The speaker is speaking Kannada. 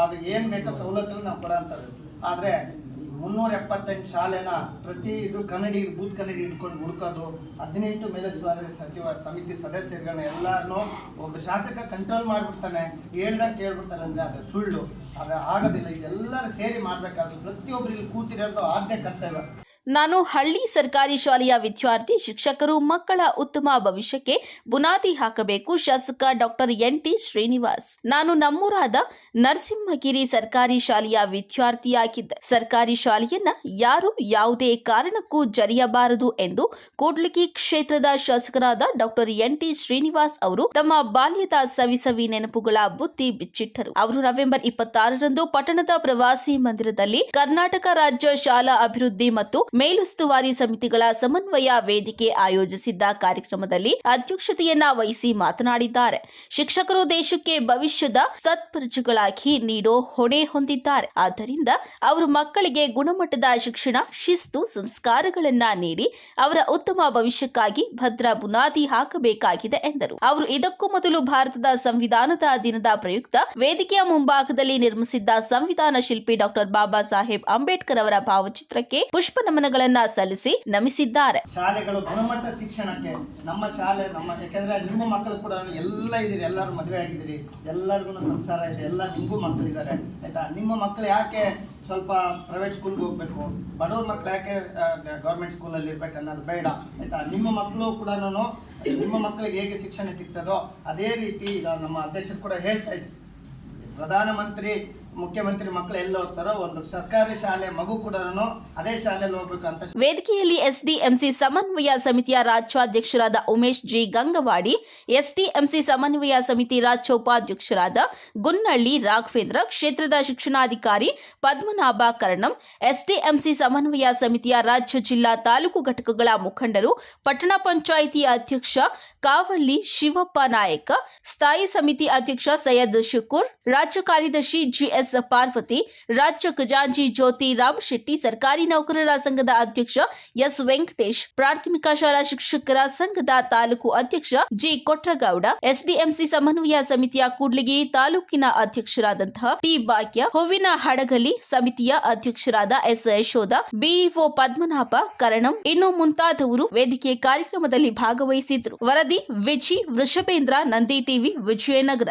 ಅದು ಏನು ಬೇಕೋ ಸವಲತ್ತಲ್ಲಿ ನಾವು ಕೊಡೋಂಥದ್ದು. ಆದರೆ 378 ಶಾಲೆನ ಪ್ರತಿ ಇದು ಕನ್ನಡಿ ಬೂತ್ ಕನ್ನಡಿ ಇಟ್ಕೊಂಡು ಹುಡುಕೋದು, 18 ಮೇಲುಸ್ತುವಾರಿ ಸಚಿವ ಸಮಿತಿ ಸದಸ್ಯರುಗಳನ್ನ ಎಲ್ಲರನ್ನೂ ಒಬ್ಬ ಶಾಸಕ ಕಂಟ್ರೋಲ್ ಮಾಡಿಬಿಡ್ತಾನೆ, ಹೇಳ್ದಾಗ ಕೇಳ್ಬಿಡ್ತಾನೆ ಅಂದರೆ ಅದು ಸುಳ್ಳು, ಅದು ಆಗೋದಿಲ್ಲ. ಇದೆಲ್ಲರೂ ಸೇರಿ ಮಾಡಬೇಕಾದ್ರೆ ಪ್ರತಿಯೊಬ್ಬರು ಇಲ್ಲಿ ಕೂತಿರೋದು ಆದ್ಯ ಕರ್ತವ್ಯ. ನಾನು ಹಳ್ಳಿ ಸರ್ಕಾರಿ ಶಾಲೆಯ ವಿದ್ಯಾರ್ಥಿ. ಶಿಕ್ಷಕರು ಮಕ್ಕಳ ಉತ್ತಮ ಭವಿಷ್ಯಕ್ಕೆ ಬುನಾದಿ ಹಾಕಬೇಕು. ಶಾಸಕ ಡಾಕ್ಟರ್ ಎನ್.ಟಿ. ಶ್ರೀನಿವಾಸ್. ನಾನು ನಮ್ಮೂರಾದ ನರಸಿಂಹಗಿರಿ ಸರ್ಕಾರಿ ಶಾಲೆಯ ವಿದ್ಯಾರ್ಥಿಯಾಗಿದ್ದೆ. ಸರ್ಕಾರಿ ಶಾಲೆಯನ್ನ ಯಾರು ಯಾವುದೇ ಕಾರಣಕ್ಕೂ ಜರಿಯಬಾರದು ಎಂದು ಕೂಡ್ಲಿಗಿ ಕ್ಷೇತ್ರದ ಶಾಸಕರಾದ ಡಾಕ್ಟರ್ ಎನ್.ಟಿ. ಶ್ರೀನಿವಾಸ್ ಅವರು ತಮ್ಮ ಬಾಲ್ಯದ ಸವಿಸವಿ ನೆನಪುಗಳ ಬುತ್ತಿ ಬಿಚ್ಚಿಟ್ಟರು. ಅವರು ನವೆಂಬರ್ 26ರಂದು ಪಟ್ಟಣದ ಪ್ರವಾಸಿ ಮಂದಿರದಲ್ಲಿ ಕರ್ನಾಟಕ ರಾಜ್ಯ ಶಾಲಾ ಅಭಿವೃದ್ಧಿ ಮತ್ತು ಮೇಲುಸ್ತುವಾರಿ ಸಮಿತಿಗಳ ಸಮನ್ವಯ ವೇದಿಕೆ ಆಯೋಜಿಸಿದ್ದ ಕಾರ್ಯಕ್ರಮದಲ್ಲಿ ಅಧ್ಯಕ್ಷತೆಯನ್ನ ವಹಿಸಿ ಮಾತನಾಡಿದ್ದಾರೆ. ಶಿಕ್ಷಕರು ದೇಶಕ್ಕೆ ಭವಿಷ್ಯದ ಸತ್ಪ್ರಜೆಗಳಾಗಿ ನೀಡೋ ಹೊಣೆ ಹೊಂದಿದ್ದಾರೆ. ಆದ್ದರಿಂದ ಅವರು ಮಕ್ಕಳಿಗೆ ಗುಣಮಟ್ಟದ ಶಿಕ್ಷಣ, ಶಿಸ್ತು, ಸಂಸ್ಕಾರಗಳನ್ನ ನೀಡಿ ಅವರ ಉತ್ತಮ ಭವಿಷ್ಯಕ್ಕಾಗಿ ಭದ್ರ ಬುನಾದಿ ಹಾಕಬೇಕಾಗಿದೆ ಎಂದರು. ಅವರು ಇದಕ್ಕೂ ಮೊದಲು ಭಾರತದ ಸಂವಿಧಾನದ ದಿನದ ಪ್ರಯುಕ್ತ ವೇದಿಕೆಯ ಮುಂಭಾಗದಲ್ಲಿ ನಿರ್ಮಿಸಿದ್ದ ಸಂವಿಧಾನ ಶಿಲ್ಪಿ ಡಾಕ್ಟರ್ ಬಾಬಾ ಸಾಹೇಬ್ ಅಂಬೇಡ್ಕರ್ ಅವರ ಭಾವಚಿತ್ರಕ್ಕೆ ಪುಷ್ಪ ನಮನಗಳನ್ನ ಸಲ್ಲಿಸಿ ನಮಿಸಿದ್ದಾರೆ. ಶಾಲೆಗಳು ಗುಣಮಟ್ಟ ಶಿಕ್ಷಣಕ್ಕೆ ನಮ್ಮ ಶಾಲೆ ಯಾಕಂದ್ರೆ ನಿಮ್ಮ ಮಕ್ಕಳು ಕೂಡ ಎಲ್ಲ ಇದ್ದೀರಿ, ಎಲ್ಲರೂ ಮದುವೆ ಆಗಿದ್ದೀರಿ, ಎಲ್ಲರಿಗೂ ಸಂಸಾರ ಇದೆ, ಎಲ್ಲ ನಿಮಗೂ ಮಕ್ಕಳಿದ್ದಾರೆ ಆಯ್ತಾ. ನಿಮ್ಮ ಮಕ್ಕಳು ಯಾಕೆ ಸ್ವಲ್ಪ ಪ್ರೈವೇಟ್ ಸ್ಕೂಲ್ಗೆ ಹೋಗ್ಬೇಕು, ಬಡವ್ರ ಮಕ್ಕಳು ಯಾಕೆ ಗೌರ್ಮೆಂಟ್ ಸ್ಕೂಲಲ್ಲಿ ಇರ್ಬೇಕು ಅನ್ನೋದು ಬೇಡ ಆಯ್ತಾ. ನಿಮ್ಮ ಮಕ್ಕಳು ಕೂಡ ನಿಮ್ಮ ಮಕ್ಕಳಿಗೆ ಹೇಗೆ ಶಿಕ್ಷಣ ಸಿಗ್ತದೋ ಅದೇ ರೀತಿ ಈಗ ನಮ್ಮ ಅಧ್ಯಕ್ಷರು ಕೂಡ ಹೇಳ್ತಾ ಇದ್ರು, ಪ್ರಧಾನಮಂತ್ರಿ ಮುಖ್ಯಮಂತ್ರಿ ಮಕ್ಕಳು ಎಲ್ಲ ಹೋಗ್ತಾರೋ ಒಂದು ಸರ್ಕಾರಿ ಶಾಲೆ ಮಗು ಕೂಡ ಅದೇ ಶಾಲೆಯಲ್ಲಿ ಹೋಗ್ಬೇಕು ಅಂತ. ವೇದಿಕೆಯಲ್ಲಿ ಎಸ್ಡಿಎಂಸಿ ಸಮನ್ವಯ ಸಮಿತಿಯ ರಾಜ್ಯಾಧ್ಯಕ್ಷರಾದ ಉಮೇಶ್ ಜಿ ಗಂಗವಾಡಿ, ಎಸ್ಡಿಎಂಸಿ ಸಮನ್ವಯ ಸಮಿತಿ ರಾಜ್ಯ ಉಪಾಧ್ಯಕ್ಷರಾದ ಗುನ್ನಳ್ಳಿ ರಾಘವೇಂದ್ರ, ಕ್ಷೇತ್ರದ ಶಿಕ್ಷಣಾಧಿಕಾರಿ ಪದ್ಮನಾಭ ಕರ್ಣಂ, ಎಸ್ಡಿಎಂಸಿ ಸಮನ್ವಯ ಸಮಿತಿಯ ರಾಜ್ಯ ಜಿಲ್ಲಾ ತಾಲೂಕು ಘಟಕಗಳ ಮುಖಂಡರು, ಪಟ್ಟಣ ಪಂಚಾಯಿತಿ ಅಧ್ಯಕ್ಷ ಕಾವಳ್ಳಿ ಶಿವಪ್ಪ ನಾಯಕ, ಸ್ಥಾಯಿ ಸಮಿತಿ ಅಧ್ಯಕ್ಷ ಸೈಯದ್ ಶುಕೂರ್, ರಾಜ್ಯ ಕಾರ್ಯದರ್ಶಿ ಜಿಎಸ್ ಪಾರ್ವತಿ, ರಾಜ್ಯ ಖಜಾಂಚಿ ಜ್ಯೋತಿ ರಾಮ್ ಶೆಟ್ಟಿ, ಸರ್ಕಾರಿ ನೌಕರರ ಸಂಘದ ಅಧ್ಯಕ್ಷ ಎಸ್ ವೆಂಕಟೇಶ್, ಪ್ರಾಥಮಿಕ ಶಾಲಾ ಶಿಕ್ಷಕರ ಸಂಘದ ತಾಲೂಕು ಅಧ್ಯಕ್ಷ ಜಿ ಕೊಟ್ರಗೌಡ, ಎಸ್ಡಿಎಂಸಿ ಸಮನ್ವಯ ಸಮಿತಿಯ ಕೂಡ್ಲಿಗಿ ತಾಲೂಕಿನ ಅಧ್ಯಕ್ಷರಾದಂತಹ ಟಿ ಭಾಗ್ಯ, ಹೂವಿನ ಹಡಗಲಿ ಸಮಿತಿಯ ಅಧ್ಯಕ್ಷರಾದ ಎಸ್ ಯಶೋಧ, ಬಿಇಒ ಪದ್ಮನಾಭ ಕರಣಂ ಇನ್ನು ಮುಂತಾದವರು ವೇದಿಕೆ ಕಾರ್ಯಕ್ರಮದಲ್ಲಿ ಭಾಗವಹಿಸಿದ್ರು. ವರದಿ ವಿಜಿ ವೃಷಭೇಂದ್ರ, ನಂದಿ ಟಿವಿ, ವಿಜಯನಗರ.